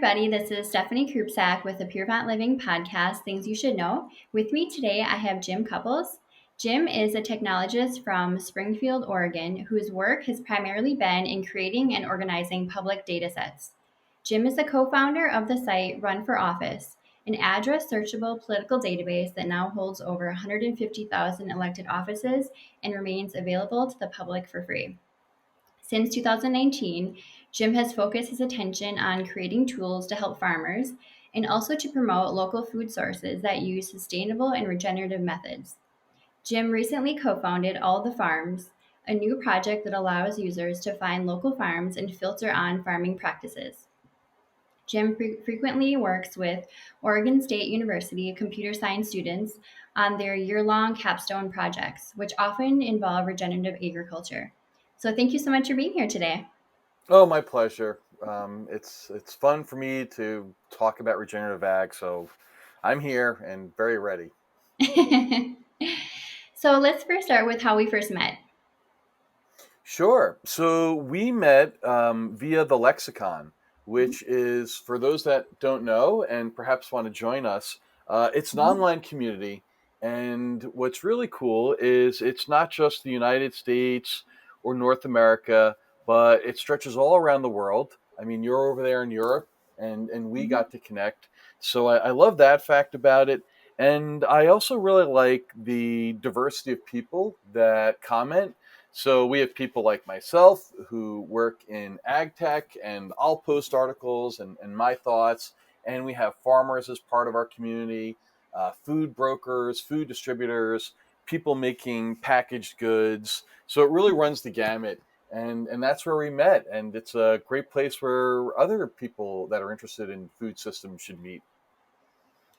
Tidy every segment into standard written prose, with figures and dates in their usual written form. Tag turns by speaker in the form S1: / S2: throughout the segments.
S1: everybody. This is Stephanie Krupsak with the Purevant Living podcast, Things You Should Know. With me today, I have Jim Cupples. Jim is a technologist from Springfield, Oregon, whose work has primarily been in creating and organizing public datasets. Jim is the co-founder of the site Run for Office, an address searchable political database that now holds over 150,000 elected offices and remains available to the public for free. Since 2019, Jim has focused his attention on creating tools to help farmers and also to promote local food sources that use sustainable and regenerative methods. Jim recently co founded All the Farms, a new project that allows users to find local farms and filter on farming practices. Jim frequently works with Oregon State University computer science students on their year-long capstone projects, which often involve regenerative agriculture. So thank you so much for being here today.
S2: Oh, my pleasure. It's fun for me to talk about regenerative ag, so I'm here and very ready.
S1: So let's first start with how we first met.
S2: Sure. So we met via the Lexicon, which is, for those that don't know and perhaps want to join us, it's an
S1: Mhm.
S2: online community. And what's really cool is it's not just the United States or North America, but it stretches all around the world. I mean, you're over there in Europe, and we
S1: Mhm.
S2: got to connect. So I love that fact about it. And I also really like the diversity of people that comment. So we have people like myself who work in ag tech, and I'll post articles and my thoughts. And we have farmers as part of our community, food brokers, food distributors, people making packaged goods. So it really runs the gamut. And that's where we met. And it's a great place where other people that are interested in food systems should meet.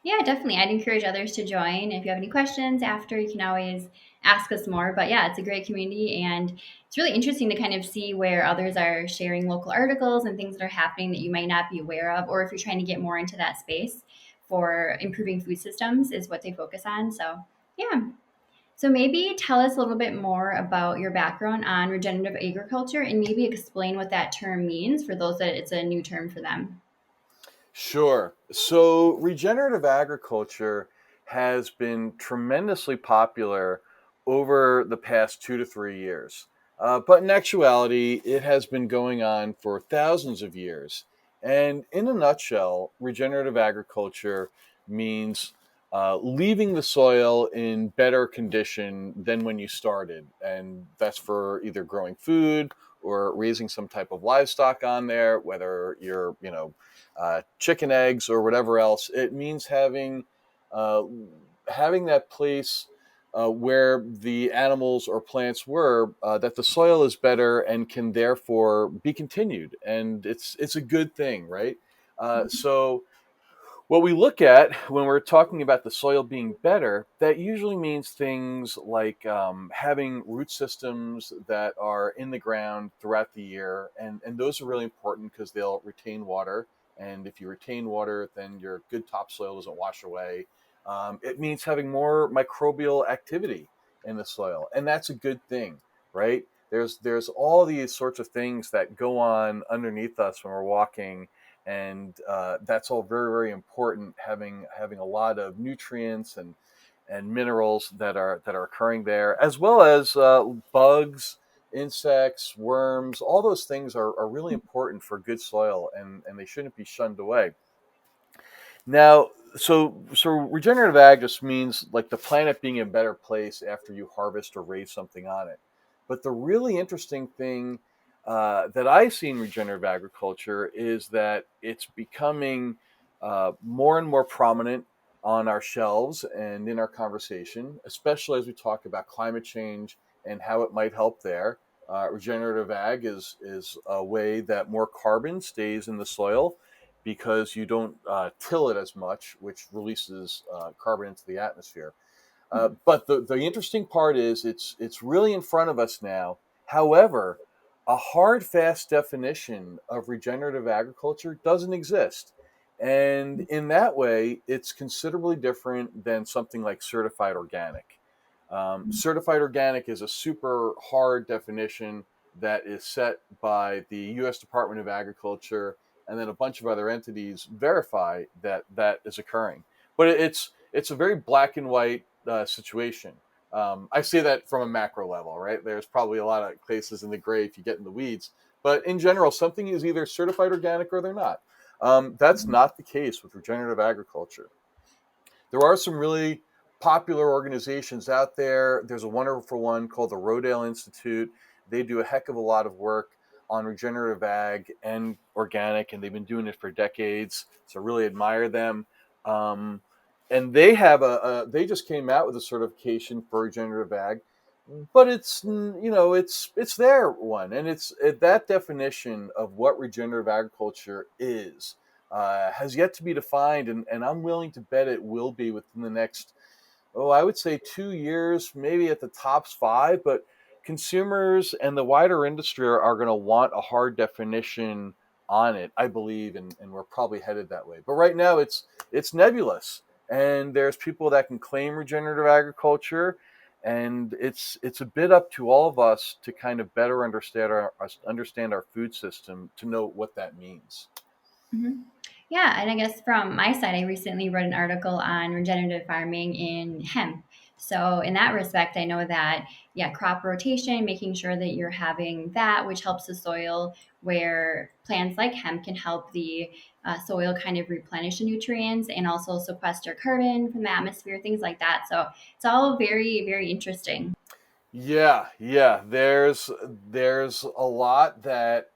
S1: Yeah, definitely. I'd encourage others to join. If you have any questions after, you can always ask us more. But yeah, it's a great community, and it's really interesting to kind of see where others are sharing local articles and things that are happening that you might not be aware of, or if you're trying to get more into that space for improving food systems is what they focus on. So yeah. So maybe tell us a little bit more about your background on regenerative agriculture and maybe explain what that term means for those that it's a new term for them.
S2: Sure. So regenerative agriculture has been tremendously popular over the past 2 to 3 years. But in actuality, it has been going on for thousands of years. And in a nutshell, regenerative agriculture means leaving the soil in better condition than when you started. And that's for either growing food or raising some type of livestock on there, whether you're chicken eggs or whatever else. It means uh, having that place where the animals or plants were, that the soil is better and can therefore be continued, and it's a good thing, right? So what we look at when we're talking about the soil being better, that usually means things like having root systems that are in the ground throughout the year. And those are really important because they'll retain water. And if you retain water, then your good topsoil doesn't wash away. It means having more microbial activity in the soil. And that's a good thing, right? There's all these sorts of things that go on underneath us when we're walking, and that's all very, very important. Having a lot of nutrients and minerals that are occurring there, as well as bugs, insects, worms. All those things are really important for good soil, and they shouldn't be shunned away. Now, so regenerative ag just means like the planet being in a better place after you harvest or raise something on it. But the really interesting thing that I see in regenerative agriculture is that it's becoming more and more prominent on our shelves and in our conversation, especially as we talk about climate change and how it might help there. Regenerative ag is a way that more carbon stays in the soil because you don't till it as much, which releases carbon into the atmosphere. But the interesting part is it's really in front of us now. However, a hard, fast definition of regenerative agriculture doesn't exist. And in that way, it's considerably different than something like certified organic. Certified organic is a super hard definition that is set by the U.S. Department of Agriculture, and then a bunch of other entities verify that that is occurring. But it's a very black and white situation. I say that from a macro level, right? There's probably a lot of cases in the gray if you get in the weeds, but in general, something is either certified organic or they're not. That's
S1: Mhm.
S2: not the case with regenerative agriculture. There are some really popular organizations out there. There's a wonderful one called the Rodale Institute. They do a heck of a lot of work on regenerative ag and organic, and they've been doing it for decades. So I really admire them. Um, and they have they just came out with a certification for regenerative ag, but it's their one, and that definition of what regenerative agriculture is has yet to be defined, and I'm willing to bet it will be within the next, I would say 2 years, maybe at the tops five. But consumers and the wider industry are going to want a hard definition on it, I believe, and we're probably headed that way. But right now, it's nebulous, and there's people that can claim regenerative agriculture, and it's a bit up to all of us to kind of better understand our food system to know what that means.
S1: Mhm. Yeah, and I guess from my side, I recently wrote an article on regenerative farming in hemp. So in that respect, I know that, yeah, crop rotation, making sure that you're having that, which helps the soil, where plants like hemp can help the soil kind of replenish the nutrients and also sequester carbon from the atmosphere, things like that. So it's all very, very interesting.
S2: Yeah. There's a lot that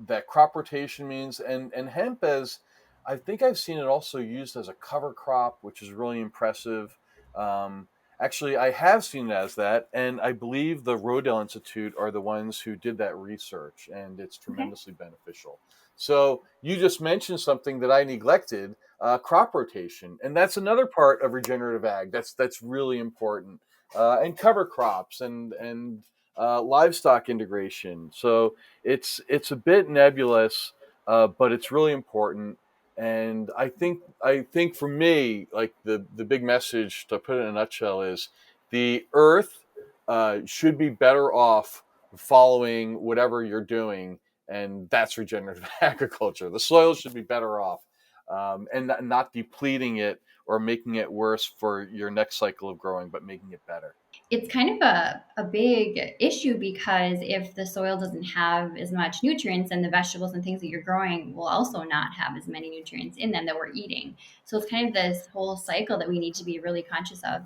S2: that crop rotation means, and hemp as I think I've seen it also used as a cover crop, which is really impressive. Um, Actually, I have seen it as that, and I believe the Rodale Institute are the ones who did that research, and it's
S1: Okay.
S2: tremendously beneficial. So you just mentioned something that I neglected, crop rotation, and that's another part of regenerative ag. That's really important, and cover crops and livestock integration. So it's a bit nebulous, but it's really important. And I think for me, like the big message to put it in a nutshell is the earth should be better off following whatever you're doing, and that's regenerative agriculture. The soil should be better off, and not depleting it or making it worse for your next cycle of growing, but making it better.
S1: It's kind of a big issue because if the soil doesn't have as much nutrients, then the vegetables and things that you're growing will also not have as many nutrients in them that we're eating. So it's kind of this whole cycle that we need to be really conscious of.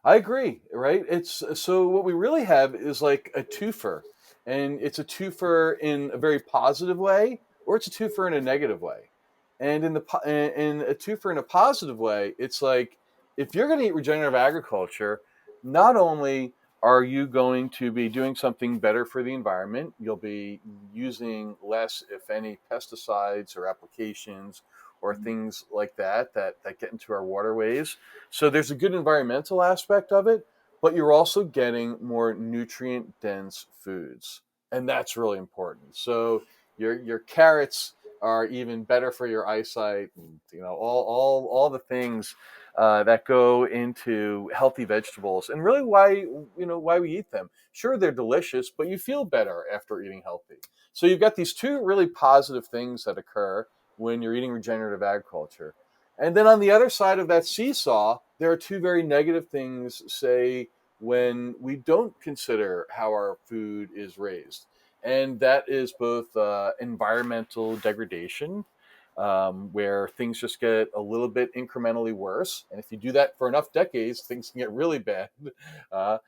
S2: I agree, right? It's so what we really have is like a twofer, and it's a twofer in a very positive way, or it's a twofer in a negative way. And in a twofer in a positive way, it's like if you're going to eat regenerative agriculture, not only are you going to be doing something better for the environment, you'll be using less, if any, pesticides or applications or things like that get into our waterways. So there's a good environmental aspect of it, but you're also getting more nutrient dense foods. And that's really important. So your carrots are even better for your eyesight, and all the things that go into healthy vegetables, and really why we eat them. Sure, they're delicious, but you feel better after eating healthy. So you've got these two really positive things that occur when you're eating regenerative agriculture. And then on the other side of that seesaw, there are two very negative things, say, when we don't consider how our food is raised. And that is both environmental degradation, where things just get a little bit incrementally worse. And if you do that for enough decades, things can get really bad. Uh,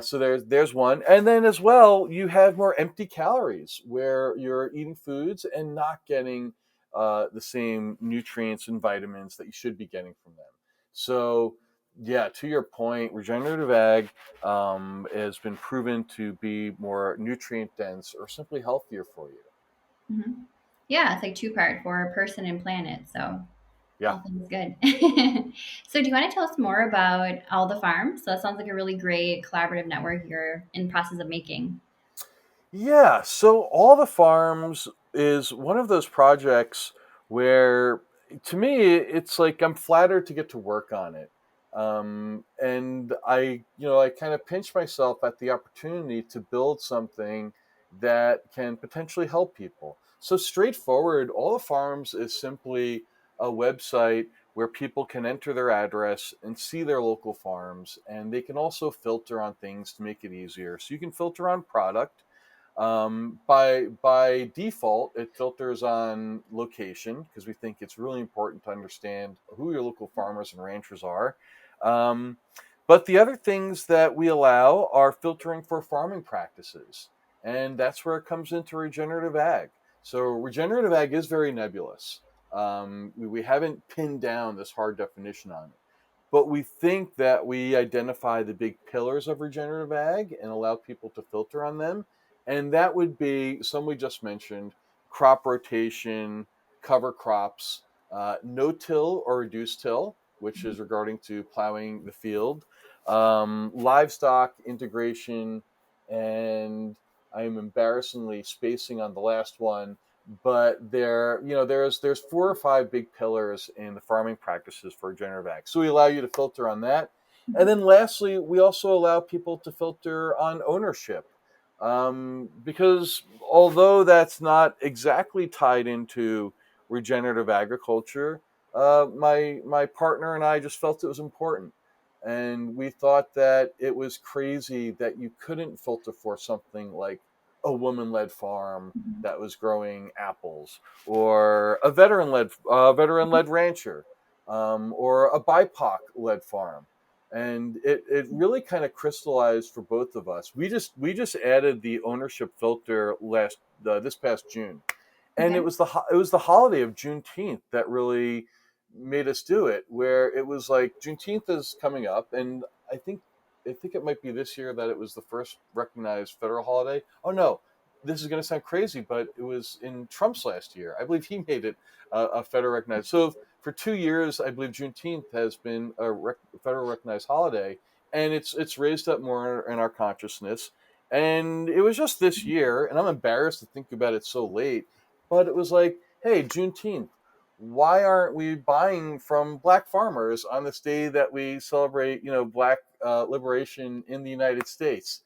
S2: so there's one, and then as well, you have more empty calories where you're eating foods and not getting the same nutrients and vitamins that you should be getting from them. So yeah, to your point, regenerative ag has been proven to be more nutrient dense or simply healthier for you.
S1: Mhm. Yeah, it's like two part for person and planet. So
S2: Yeah.
S1: all things good. So do you want to tell us more about all the farms? So that sounds like a really great collaborative network you're in the process of making.
S2: Yeah, so All the Farms is one of those projects where, to me, it's like I'm flattered to get to work on it. And I kind of pinch myself at the opportunity to build something that can potentially help people. So straightforward, All the Farms is simply a website where people can enter their address and see their local farms, and they can also filter on things to make it easier. So you can filter on product. By default, it filters on location because we think it's really important to understand who your local farmers and ranchers are. Um, but the other things that we allow are filtering for farming practices, and that's where it comes into regenerative ag. So regenerative ag is very nebulous. We haven't pinned down this hard definition on it, but we think that we identify the big pillars of regenerative ag and allow people to filter on them. And that would be some we just mentioned: crop rotation, cover crops, no-till or reduced till, which is regarding to plowing the field, livestock integration, and I am embarrassingly spacing on the last one, but there's 4 or 5 big pillars in the farming practices for regenerative ag. So we allow you to filter on that. And then lastly, we also allow people to filter on ownership. Because although that's not exactly tied into regenerative agriculture, my partner and I just felt it was important. And we thought that it was crazy that you couldn't filter for something like a woman-led farm that was growing apples, or a veteran-led rancher, or a BIPOC-led farm. And it really kind of crystallized for both of us. We just added the ownership filter this past June, and
S1: Okay.
S2: it was the holiday of Juneteenth that really made us do it. Where it was like Juneteenth is coming up, and I think it might be this year that it was the first recognized federal holiday. Oh no, this is going to sound crazy, but it was in Trump's last year. I believe he made it a federal recognized. So for 2 years, I believe Juneteenth has been a federal recognized holiday, and it's raised up more in our consciousness. And it was just this year, and I'm embarrassed to think about it so late, but it was like, hey, Juneteenth, why aren't we buying from black farmers on this day that we celebrate, black liberation in the United States?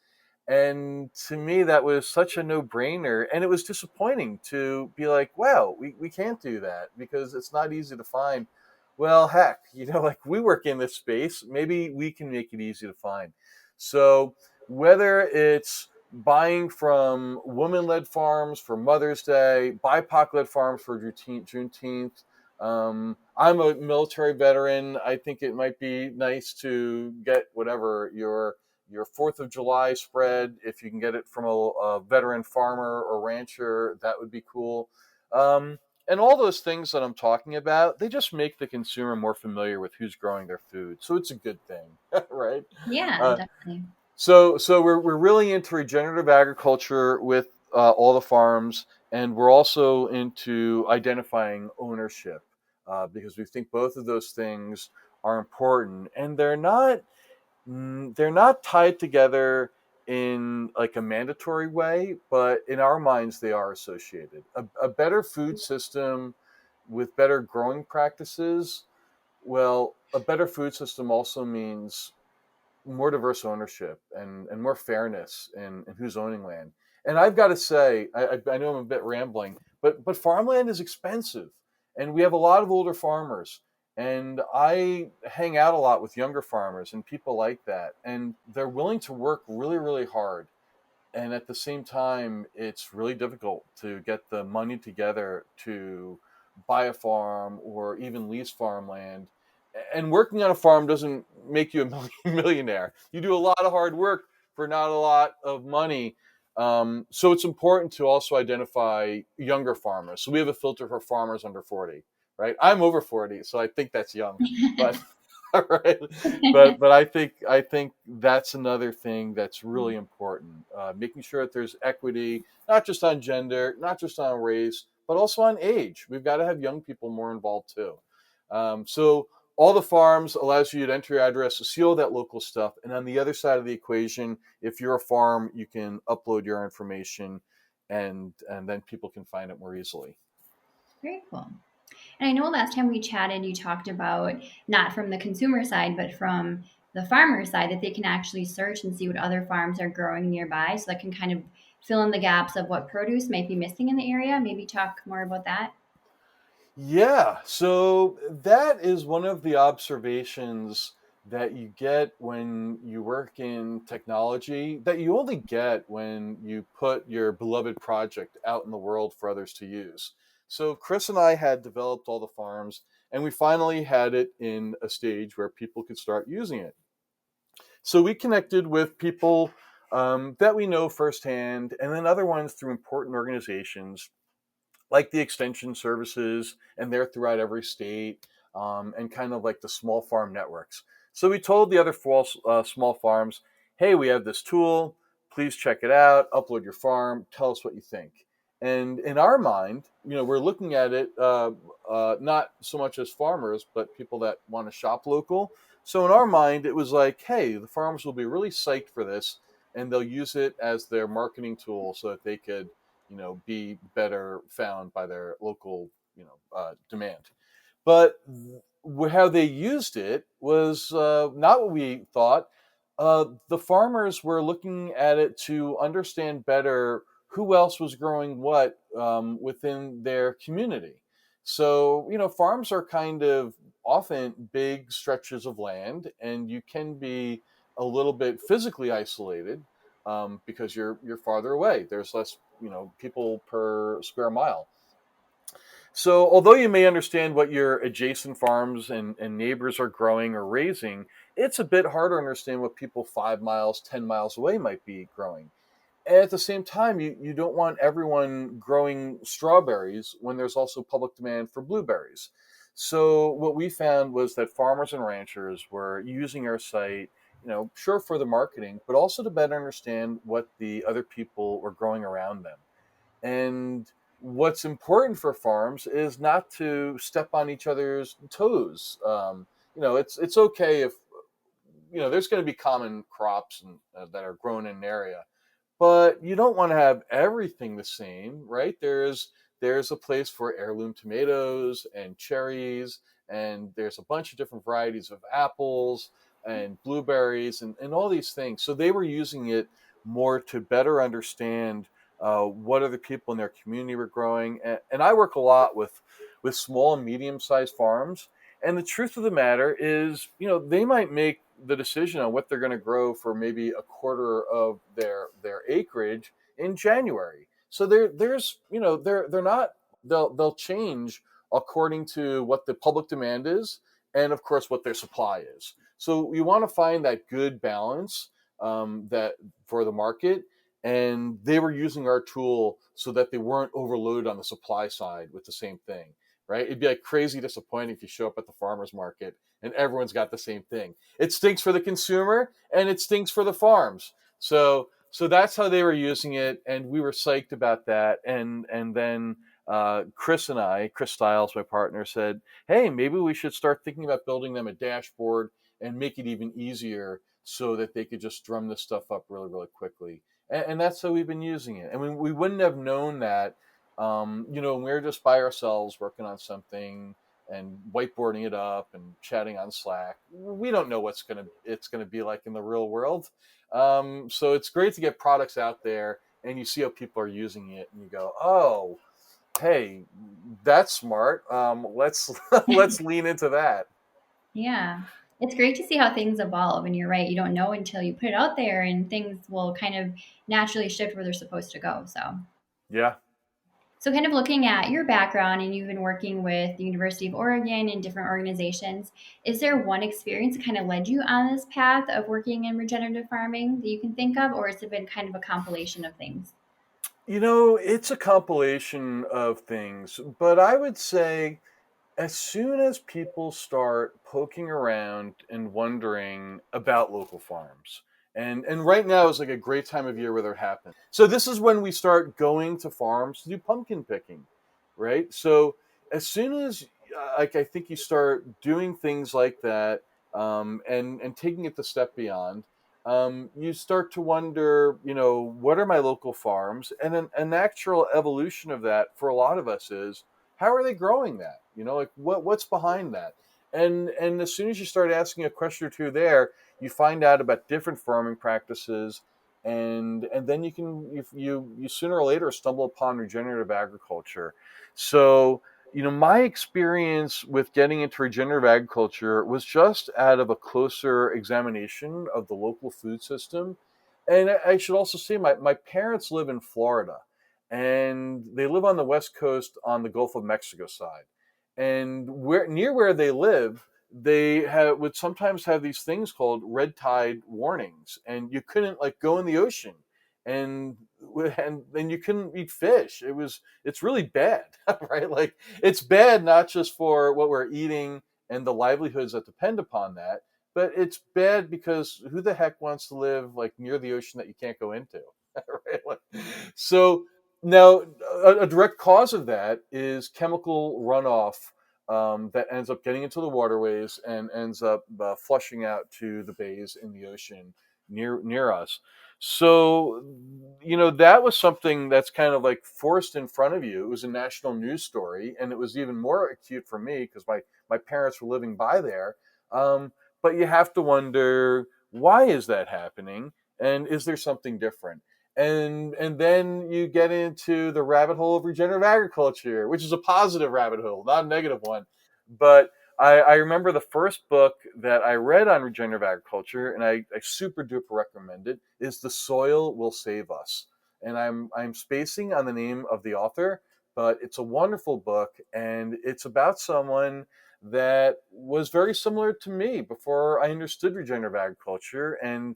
S2: And to me, that was such a no-brainer, and it was disappointing to be like, wow, we can't do that because it's not easy to find. Well, heck, like we work in this space, maybe we can make it easy to find. So whether it's buying from women-led farms for Mother's Day, BIPOC-led farms for Juneteenth. I'm a military veteran. I think it might be nice to get whatever your 4th of July spread. If you can get it from a veteran farmer or rancher, that would be cool. And all those things that I'm talking about, they just make the consumer more familiar with who's growing their food. So it's a good thing, right?
S1: Yeah,
S2: Uh,
S1: definitely.
S2: so we're really into regenerative agriculture with All the Farms, and we're also into identifying ownership because we think both of those things are important, and they're not tied together in like a mandatory way, but in our minds they are associated. A better food system with better growing practices. Well, a better food system also means more diverse ownership and more fairness in who's owning land. And I've got to say, I know I'm a bit rambling, but farmland is expensive, and we have a lot of older farmers. And I hang out a lot with younger farmers and people like that, and they're willing to work really, really hard. And at the same time, it's really difficult to get the money together to buy a farm or even lease farmland. And working on a farm doesn't make you a millionaire. You do a lot of hard work for not a lot of money. So it's important to also identify younger farmers. So we have a filter for farmers under 40, right? I'm over 40, so I think that's young, but right. But I think that's another thing that's really important. Making sure that there's equity, not just on gender, not just on race, but also on age. We've got to have young people more involved too. So all the farms allows you to enter your address to see all that local stuff. And on the other side of the equation, if you're a farm, you can upload your information, and then people can find it more easily.
S1: Very cool. And I know last time we chatted, you talked about not from the consumer side, but from the farmer side, that they can actually search and see what other farms are growing nearby. So that can kind of fill in the gaps of what produce might be missing in the area. Maybe talk more about that.
S2: Yeah, so that is one of the observations that you get when you work in technology that you only get when you put your beloved project out in the world for others to use. So Chris and I had developed all the farms, and we finally had it in a stage where people could start using it. So we connected with people that we know firsthand, and then other ones through important organizations like the extension services, and they're throughout every state, and kind of like the small farm networks. So we told the other small farms, hey, we have this tool. Please check it out. Upload your farm. Tell us what you think. And in our mind, we're looking at it not so much as farmers, but people that want to shop local. So in our mind, it was like, hey, the farmers will be really psyched for this, and they'll use it as their marketing tool so that they could be better found by their local, demand. But how they used it was not what we thought. The farmers were looking at it to understand better who else was growing what within their community. So, farms are kind of often big stretches of land, and you can be a little bit physically isolated because you're farther away. There's less, people per square mile. So, although you may understand what your adjacent farms and neighbors are growing or raising, it's a bit harder to understand what people 5 miles, 10 miles away might be growing. And at the same time, you don't want everyone growing strawberries when there's also public demand for blueberries. So, what we found was that farmers and ranchers were using our site, sure for the marketing, but also to better understand what the other people were growing around them. And what's important for farms is not to step on each other's toes. It's okay if there's going to be common crops that are grown in an area, but you don't want to have everything the same, right? There's a place for heirloom tomatoes and cherries, and there's a bunch of different varieties of apples and blueberries and all these things. So they were using it more to better understand what other people in their community were growing. And I work a lot with small and medium sized farms. And the truth of the matter is, they might make the decision on what they're going to grow for maybe a quarter of their acreage in January. So there's they're not they'll change according to what the public demand is, and of course what their supply is. So we want to find that good balance that for the market, and they were using our tool so that they weren't overloaded on the supply side with the same thing. Right? It'd be like crazy disappointing if you show up at the farmer's market and everyone's got the same thing. It stinks for the consumer and it stinks for the farms. So that's how they were using it, and we were psyched about that. And then Chris Stiles, my partner, said, "Hey, maybe we should start thinking about building them a dashboard and make it even easier so that they could just drum this stuff up really, really quickly." And that's how we've been using it. And we wouldn't have known that, when we were just by ourselves working on something and whiteboarding it up and chatting on Slack. We don't know it's gonna be like in the real world. So it's great to get products out there and you see how people are using it and you go, oh, hey, that's smart. Let's let's lean into that.
S1: Yeah. It's great to see how things evolve. And you're right, you don't know until you put it out there, and things will kind of naturally shift where they're supposed to go.
S2: Yeah.
S1: So, kind of looking at your background, and you've been working with the University of Oregon and different organizations, is there one experience that kind of led you on this path of working in regenerative farming that you can think of, or has it been kind of a compilation of things?
S2: It's a compilation of things, but I would say as soon as people start poking around and wondering about local farms, and right now is like a great time of year where they're happening. So this is when we start going to farms to do pumpkin picking, right? So as soon as like I think you start doing things like that, and taking it the step beyond, you start to wonder, what are my local farms? And then a natural evolution of that for a lot of us is, how are they growing that? Like what's behind that? And as soon as you start asking a question or two there, you find out about different farming practices. and then you sooner or later stumble upon regenerative agriculture. So my experience with getting into regenerative agriculture was just out of a closer examination of the local food system. And I should also say my parents live in Florida, and they live on the West Coast on the Gulf of Mexico side. And where they live, would sometimes have these things called red tide warnings, and you couldn't like go in the ocean, and and then you couldn't eat fish. It's really bad, right? Like it's bad not just for what we're eating and the livelihoods that depend upon that, but it's bad because who the heck wants to live like near the ocean that you can't go into, right? Like, so now a direct cause of that is chemical runoff that ends up getting into the waterways and ends up flushing out to the bays in the ocean near us. So, that was something that's kind of like forced in front of you. It was a national news story, and it was even more acute for me because my parents were living by there. But you have to wonder, why is that happening, and is there something different? And then you get into the rabbit hole of regenerative agriculture, which is a positive rabbit hole, not a negative one. But I remember the first book that I read on regenerative agriculture, and I super duper recommend it, is The Soil Will Save Us. And I'm spacing on the name of the author, but it's a wonderful book, and it's about someone that was very similar to me before I understood regenerative agriculture, and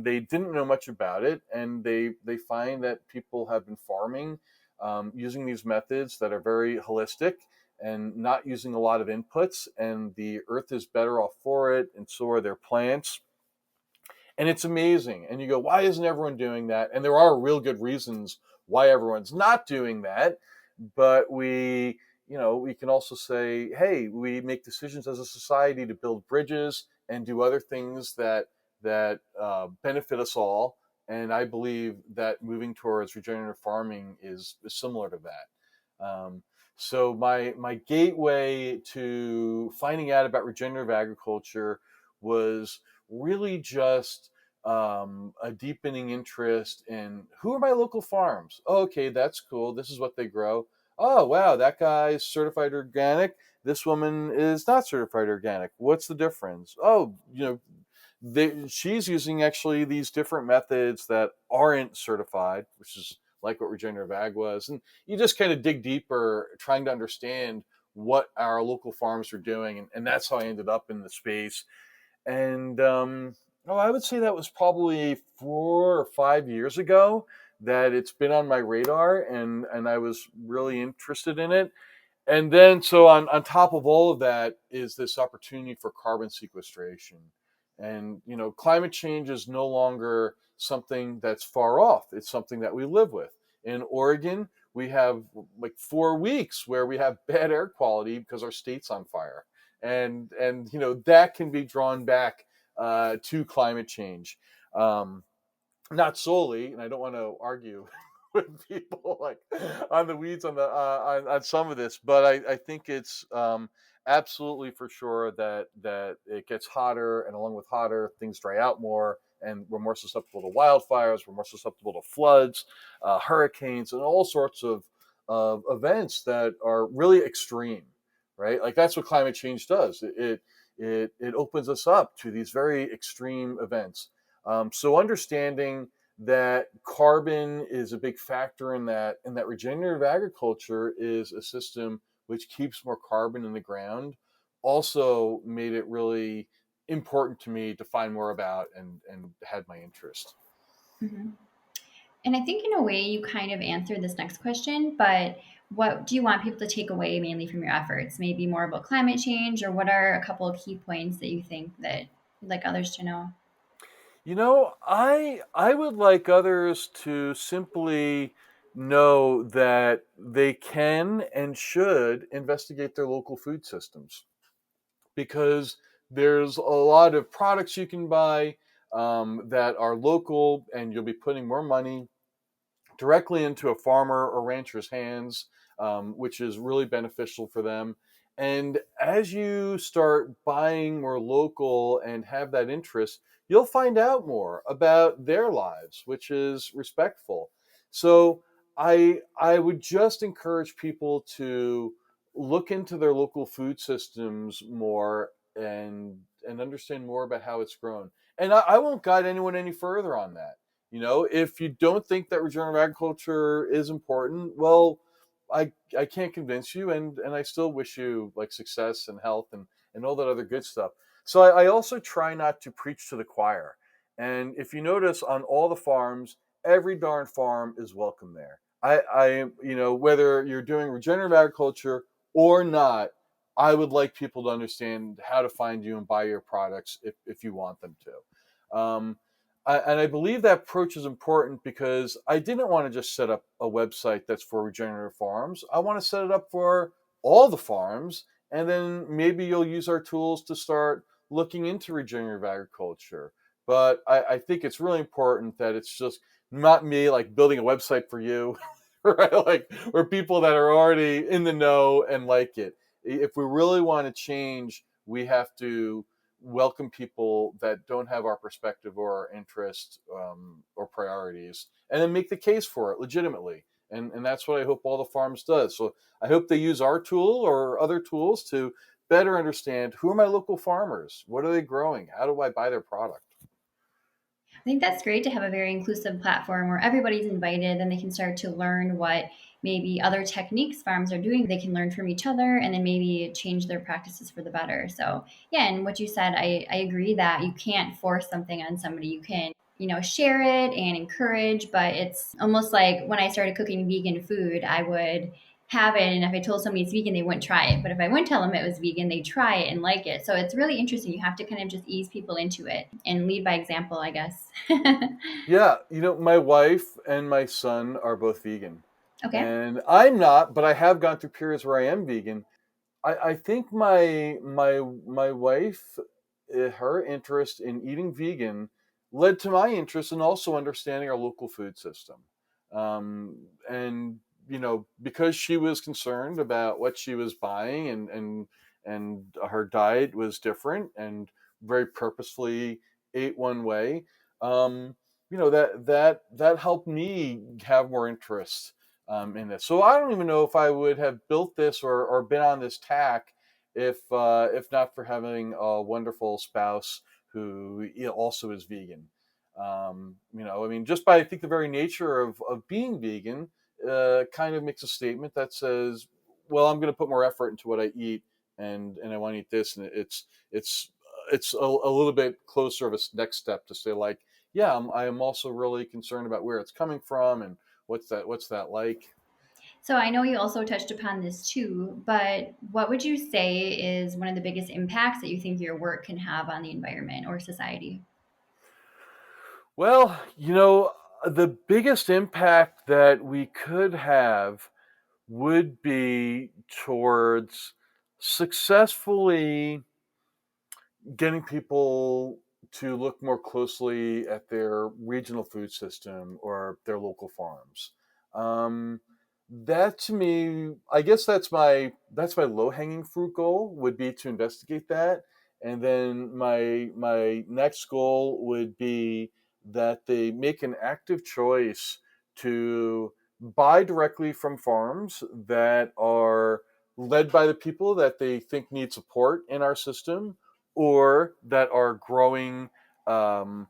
S2: they didn't know much about it, and they find that people have been farming using these methods that are very holistic and not using a lot of inputs, and the earth is better off for it, and so are their plants. And it's amazing. And you go, why isn't everyone doing that? And there are real good reasons why everyone's not doing that. But we can also say, hey, we make decisions as a society to build bridges and do other things that benefit us all. And I believe that moving towards regenerative farming is similar to that. So my gateway to finding out about regenerative agriculture was really just a deepening interest in who are my local farms. Oh, okay, that's cool. This is what they grow. Oh, wow, that guy's certified organic. This woman is not certified organic. What's the difference? Oh, she's using actually these different methods that aren't certified, which is like what regenerative ag was. And you just kind of dig deeper, trying to understand what our local farms are doing. And that's how I ended up in the space. And I would say that was probably 4 or 5 years ago that it's been on my radar, and I was really interested in it. And then, so on top of all of that is this opportunity for carbon sequestration. And, climate change is no longer something that's far off. It's something that we live with. In Oregon, we have like 4 weeks where we have bad air quality because our state's on fire. And that can be drawn back to climate change. Not solely, and I don't want to argue with people like on the weeds on some of this, but I think it's absolutely for sure that it gets hotter, and along with hotter, things dry out more, and we're more susceptible to wildfires, we're more susceptible to floods, hurricanes, and all sorts of events that are really extreme, right? Like that's what climate change does. It opens us up to these very extreme events. So understanding that carbon is a big factor in that, and that regenerative agriculture is a system which keeps more carbon in the ground, also made it really important to me to find more about and had my interest.
S1: Mhm. And I think in a way you kind of answered this next question, but what do you want people to take away mainly from your efforts? Maybe more about climate change, or what are a couple of key points that you think that you'd like others to know?
S2: I would like others to simply know that they can and should investigate their local food systems, because there's a lot of products you can buy that are local, and you'll be putting more money directly into a farmer or rancher's hands, which is really beneficial for them. And as you start buying more local and have that interest, you'll find out more about their lives, which is respectful. So I would just encourage people to look into their local food systems more and understand more about how it's grown. And I won't guide anyone any further on that. If you don't think that regenerative agriculture is important, well, I can't convince you, and I still wish you like success and health and all that other good stuff. So I also try not to preach to the choir. And if you notice on all the farms, every darn farm is welcome there. Whether you're doing regenerative agriculture or not, I would like people to understand how to find you and buy your products if you want them to. And I believe that approach is important because I didn't want to just set up a website that's for regenerative farms. I want to set it up for all the farms, and then maybe you'll use our tools to start looking into regenerative agriculture. But I think it's really important that it's just not me like building a website for you, right? Like we're people that are already in the know and like it. If we really want to change, we have to welcome people that don't have our perspective or our interest or priorities, and then make the case for it legitimately. And that's what I hope all the farms does. So I hope they use our tool or other tools to better understand who are my local farmers, what are they growing, how do I buy their product.
S1: I think that's great to have a very inclusive platform where everybody's invited and they can start to learn what maybe other techniques farms are doing. They can learn from each other and then maybe change their practices for the better. So, yeah, and what you said, I agree that you can't force something on somebody. You can, share it and encourage, but it's almost like when I started cooking vegan food, I would have it, and if I told somebody it's vegan, they wouldn't try it. But if I wouldn't tell them it was vegan, they try it and like it. So it's really interesting. You have to kind of just ease people into it and lead by example, I guess.
S2: Yeah, my wife and my son are both vegan,
S1: Okay.
S2: and I'm not, but I have gone through periods where I am vegan. I think my wife, her interest in eating vegan led to my interest in also understanding our local food system. And because she was concerned about what she was buying, and her diet was different and very purposefully ate one way. That helped me have more interest in this. So I don't even know if I would have built this or been on this tack if not for having a wonderful spouse who also is vegan. I mean, just by I think the very nature of being vegan kind of makes a statement that says, well, I'm going to put more effort into what I eat, and I want to eat this, and it's a little bit closer of a next step to say like, yeah, I am also really concerned about where it's coming from and what's that like.
S1: So I know you also touched upon this too, but what would you say is one of the biggest impacts that you think your work can have on the environment or society?
S2: Well, the biggest impact that we could have would be towards successfully getting people to look more closely at their regional food system or their local farms. Um, that to me, I guess that's my low hanging fruit goal would be to investigate that, and then my next goal would be that they make an active choice to buy directly from farms that are led by the people that they think need support in our system, or that are growing um,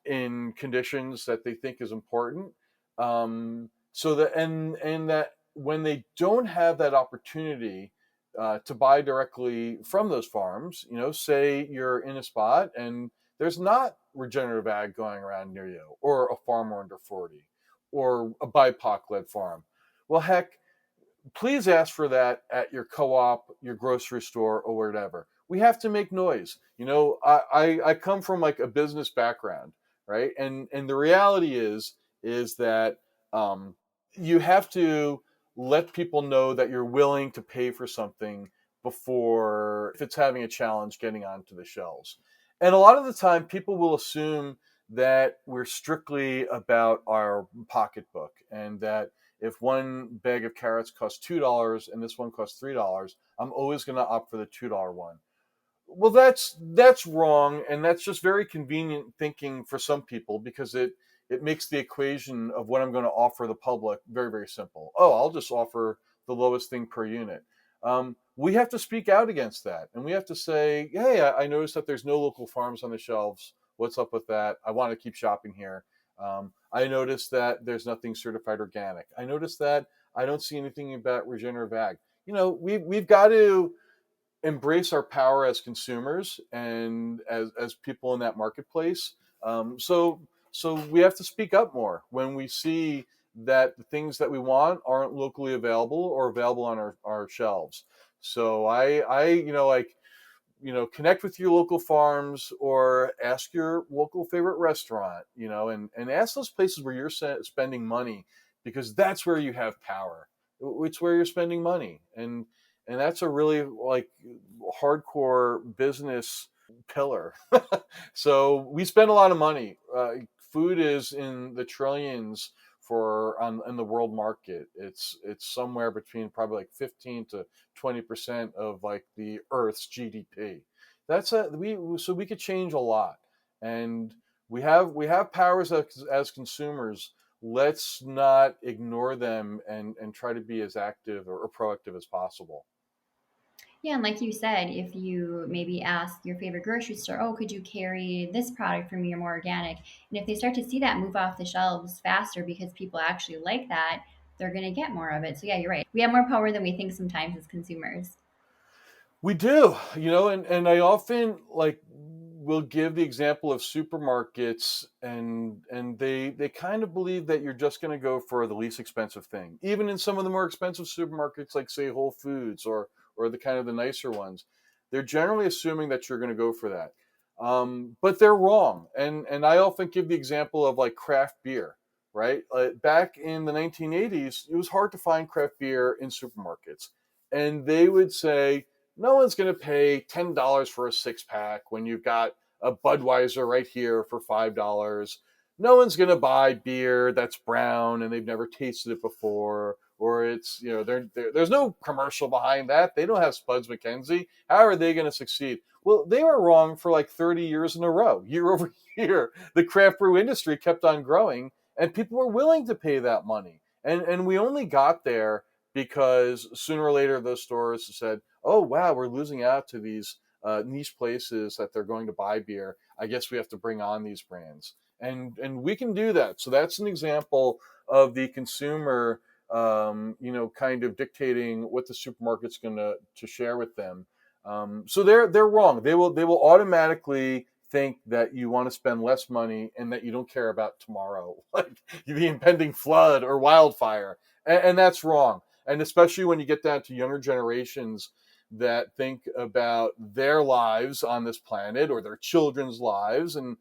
S2: in conditions that they think is important. So that and that when they don't have that opportunity to buy directly from those farms, say you're in a spot and there's not regenerative ag going around near you, or a farmer under 40, or a BIPOC led farm. Well, heck, please ask for that at your co-op, your grocery store, or whatever. We have to make noise. I come from like a business background, right? And the reality is that um, you have to let people know that you're willing to pay for something before if it's having a challenge getting onto the shelves. And a lot of the time, people will assume that we're strictly about our pocketbook, and that if one bag of carrots costs $2 and this one costs $3, I'm always going to opt for the $2 one. Well, that's wrong, and that's just very convenient thinking for some people, because it makes the equation of what I'm going to offer the public very, very simple. Oh, I'll just offer the lowest thing per unit. We have to speak out against that, and we have to say, hey, I noticed that there's no local farms on the shelves. What's up with that? I want to keep shopping here. I noticed that there's nothing certified organic. I noticed that I don't see anything about regenerative ag. We've got to embrace our power as consumers and as people in that marketplace. So we have to speak up more when we see that the things that we want aren't locally available or available on our shelves. So connect with your local farms, or ask your local favorite restaurant, and ask those places where you're spending money, because that's where you have power. It's where you're spending money. And that's a really hardcore business pillar. So we spend a lot of money. Food is in the trillions in the world market. It's somewhere between probably like 15 to 20% of like the Earth's GDP. So we could change a lot, and we have powers as consumers. Let's not ignore them, and try to be as active or proactive as possible.
S1: Yeah, and like you said, if you maybe ask your favorite grocery store, oh, could you carry this product for me or more organic? And if they start to see that move off the shelves faster because people actually like that, they're going to get more of it. So, yeah, you're right. We have more power than we think sometimes as consumers.
S2: We do, and I often will give the example of supermarkets, and they kind of believe that you're just going to go for the least expensive thing. Even in some of the more expensive supermarkets, like say Whole Foods or the kind of the nicer ones, they're generally assuming that you're going to go for that. But they're wrong, and I often give the example of like craft beer, right? Back in the 1980s, it was hard to find craft beer in supermarkets, and they would say no one's going to pay $10 for a six pack when you've got a Budweiser right here for $5. No one's going to buy beer that's brown and they've never tasted it before, or it's, there's no commercial behind that. They don't have Spuds McKenzie. How are they going to succeed? Well, they were wrong for like 30 years in a row, year over year. The craft brew industry kept on growing, and people were willing to pay that money. And we only got there because sooner or later those stores said, oh wow, we're losing out to these niche places that they're going to buy beer. I guess we have to bring on these brands, and we can do that. So that's an example of the consumer, kind of dictating what the supermarket's going to share with them. So they're wrong. They will automatically think that you want to spend less money and that you don't care about tomorrow, like the impending flood or wildfire, and that's wrong. And especially when you get down to younger generations that think about their lives on this planet or their children's lives, and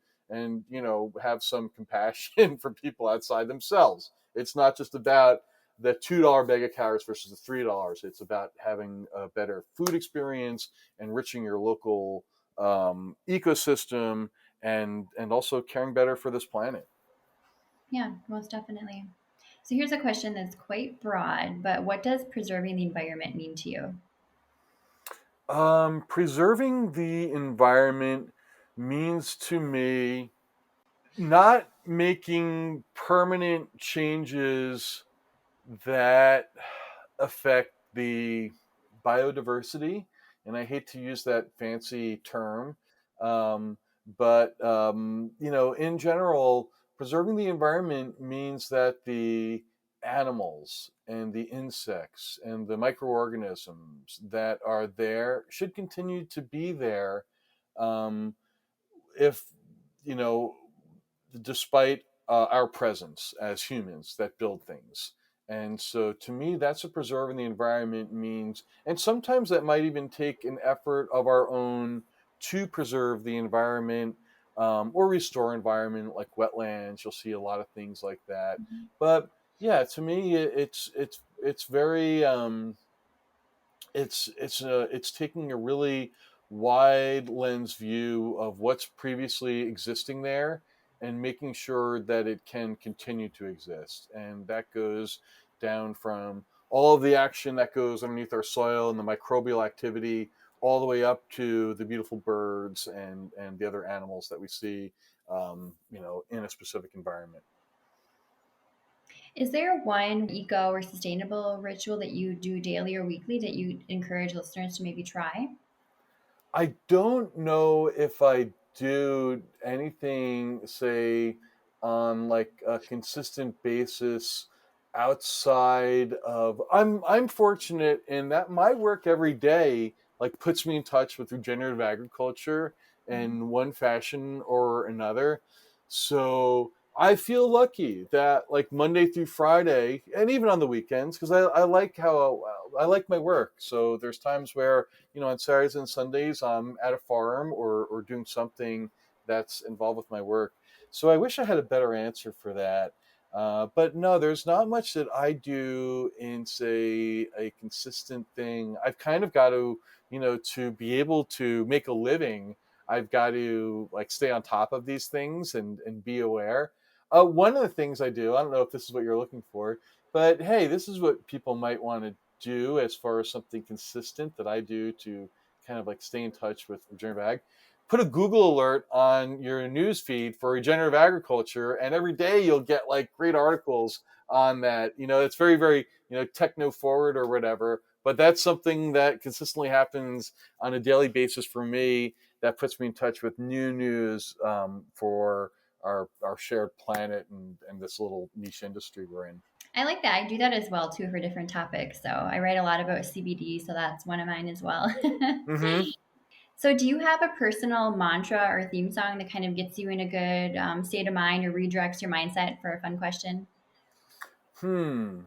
S2: have some compassion for people outside themselves. It's not just about the $2 bag of carrots versus the $3. It's about having a better food experience, enriching your local ecosystem, and also caring better for this planet.
S1: Yeah, most definitely. So, here's a question that's quite broad, but what does preserving the environment mean to you?
S2: Preserving the environment means to me not making permanent changes that affect the biodiversity. And I hate to use that fancy term, um, but in general, preserving the environment means that the animals and the insects and the microorganisms that are there should continue to be there. Um, if you know Despite our presence as humans that build things. And so to me, that's what preserving the environment means. And sometimes that might even take an effort of our own to preserve the environment, or restore environment like wetlands. You'll see a lot of things like that.
S1: Mhm.
S2: But yeah, to me, it's very it's taking a really wide lens view of what's previously existing there and making sure that it can continue to exist, and that goes down from all of the action that goes underneath our soil and the microbial activity, all the way up to the beautiful birds and the other animals that we see, in a specific environment.
S1: Is there one eco or sustainable ritual that you do daily or weekly that you encourage listeners to maybe try?
S2: I don't know if I do anything, say, on like a consistent basis outside of. I'm fortunate in that my work every day like puts me in touch with regenerative agriculture
S1: Mhm.
S2: in one fashion or another. So I feel lucky that like Monday through Friday, and even on the weekends, because I like how I like my work. So there's times where on Saturdays and Sundays, I'm at a farm or doing something that's involved with my work. So I wish I had a better answer for that. But no, there's not much that I do in, say, a consistent thing. I've kind of got to be able to make a living, I've got to like stay on top of these things and be aware. One of the things I do, I don't know if this is what you're looking for, but hey, this is what people might want to do as far as something consistent that I do to kind of like stay in touch with regenerative ag. Put a Google alert on your news feed for regenerative agriculture, and every day you'll get like great articles on that. It's very, very, techno forward or whatever, but that's something that consistently happens on a daily basis for me that puts me in touch with new news for our shared planet and this little niche industry we're in.
S1: I like that. I do that as well too for different topics. So I write a lot about CBD, so that's one of mine as well.
S2: Mm-hmm.
S1: So, do you have a personal mantra or theme song that kind of gets you in a good state of mind or redirects your mindset for a fun question?
S2: Hmm.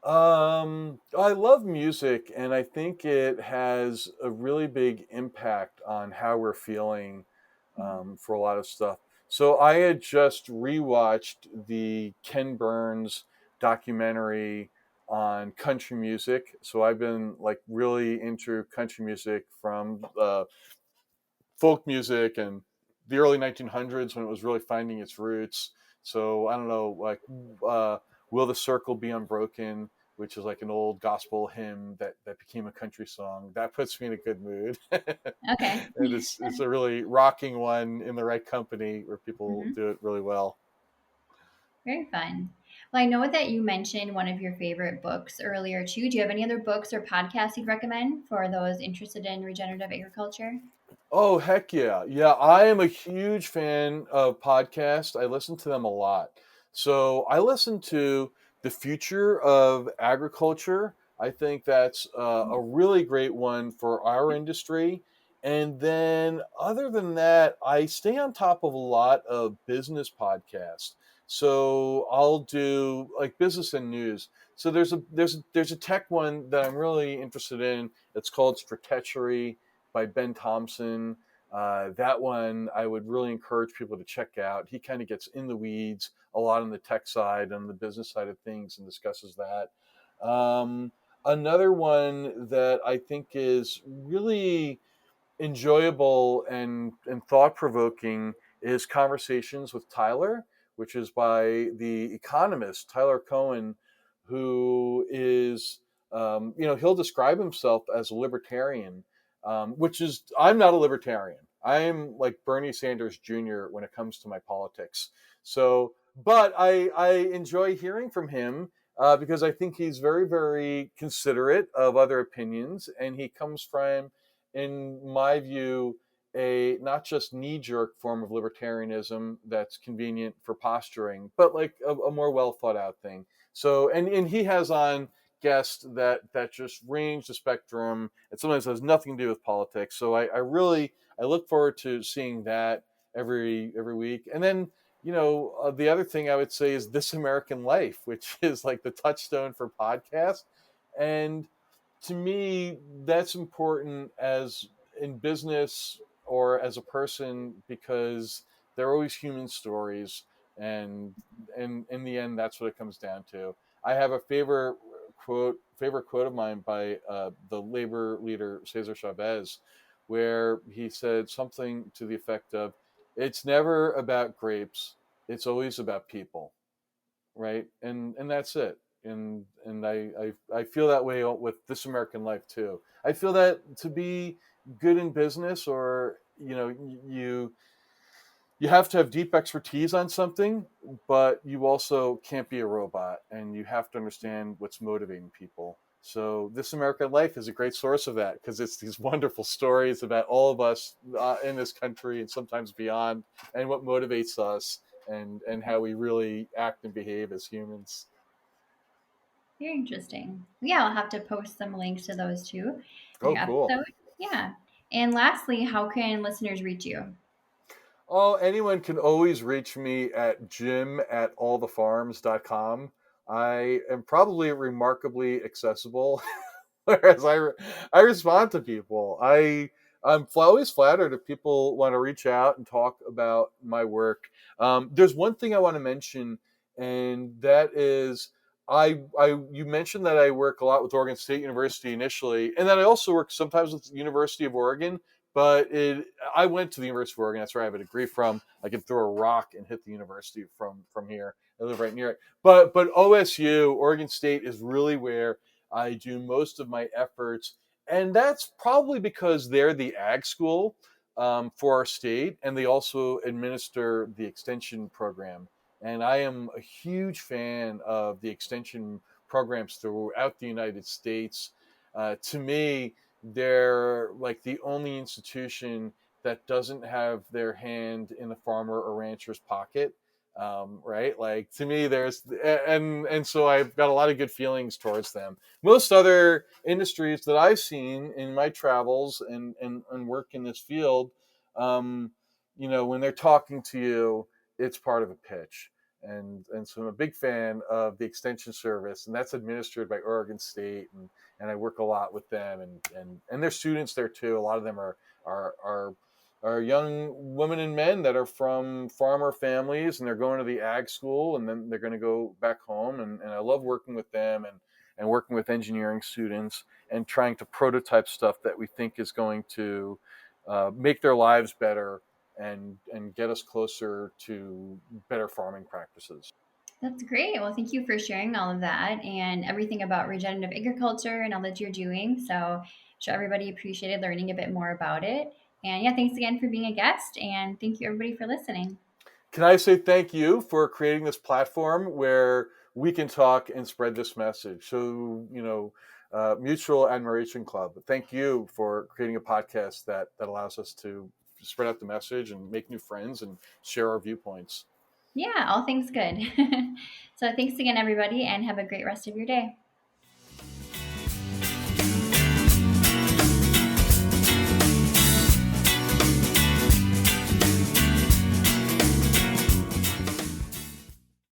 S2: I love music, and I think it has a really big impact on how we're feeling for a lot of stuff. So I had just rewatched the Ken Burns documentary on country music. So I've been like really into country music from folk music and the early 1900s when it was really finding its roots. So I don't know, like "Will the Circle Be Unbroken," which is like an old gospel hymn that became a country song. That puts me in a good mood.
S1: Okay.
S2: And it's a really rocking one in the right company where people
S1: Hmm.
S2: do it really well.
S1: Very fun. Well, I know that you mentioned one of your favorite books earlier too. Do you have any other books or podcasts you'd recommend for those interested in regenerative agriculture?
S2: Oh, heck yeah. Yeah, I am a huge fan of podcasts. I listen to them a lot. So I listen to The Future of Agriculture. I think that's a really great one for our industry. And then, other than that, I stay on top of a lot of business podcasts. So I'll do like business and news. So there's a tech one that I'm really interested in. It's called Stratechery by Ben Thompson. That one I would really encourage people to check out. He kind of gets in the weeds a lot on the tech side and the business side of things and discusses that. Another one that I think is really enjoyable and thought provoking is Conversations with Tyler, which is by the economist Tyler Cohen, who is, he'll describe himself as a libertarian, which is, I'm not a libertarian. I'm like Bernie Sanders Jr. when it comes to my politics. So, but I enjoy hearing from him because I think he's very, very considerate of other opinions, and he comes from, in my view, a not just knee-jerk form of libertarianism that's convenient for posturing, but like a more well thought out thing. So, and he has on guests that just range the spectrum. It sometimes has nothing to do with politics. So I really I look forward to seeing that every week. And then the other thing I would say is This American Life, which is like the touchstone for podcast. And to me, that's important as in business or as a person because they're always human stories, and in the end, that's what it comes down to. I have a favorite quote of mine by the labor leader Cesar Chavez, where he said something to the effect of, "It's never about grapes; it's always about people." Right, and that's it. and I feel that way with This American Life too. I feel that to be good in business, or you have to have deep expertise on something, but you also can't be a robot, and you have to understand what's motivating people. So This American Life is a great source of that, because it's these wonderful stories about all of us in this country and sometimes beyond, and what motivates us, and how we really act and behave as humans.
S1: Very interesting. Yeah, I'll have to post some links to those too in
S2: Oh,
S1: your
S2: cool.
S1: episode. Yeah. And lastly, how can listeners reach you?
S2: Oh, anyone can always reach me at jim@allthefarms.com. I am probably remarkably accessible. Whereas I respond to people. I'm always flattered if people want to reach out and talk about my work. There's one thing I want to mention, and that is you mentioned that I work a lot with Oregon State University initially, and that I also work sometimes with the University of Oregon. But I went to the University of Oregon. That's where I have a degree from. I can throw a rock and hit the university from here. I live right near it. But OSU, Oregon State, is really where I do most of my efforts, and that's probably because they're the ag school for our state, and they also administer the extension program. And I am a huge fan of the extension programs throughout the United States. To me, they're like the only institution that doesn't have their hand in the farmer or rancher's pocket. Right, like to me there's and so I've got a lot of good feelings towards them. Most other industries that I've seen in my travels and work in this field, um, when they're talking to you, it's part of a pitch. And so I'm a big fan of the extension service, and that's administered by Oregon State, and I work a lot with them, and their students there too. A lot of them are are are young women and men that are from farmer families, and they're going to the ag school, and then they're going to go back home, and I love working with them, and working with engineering students, and trying to prototype stuff that we think is going to make their lives better, and get us closer to better farming practices.
S1: That's great. Well, thank you for sharing all of that and everything about regenerative agriculture and all that you're doing. So, I'm sure everybody appreciated learning a bit more about it. And yeah, thanks again for being a guest. And thank you, everybody, for listening.
S2: Can I say thank you for creating this platform where we can talk and spread this message? So, Mutual Admiration Club. Thank you for creating a podcast that allows us to spread out the message and make new friends and share our viewpoints.
S1: Yeah, all things good. So, thanks again, everybody, and have a great rest of your day.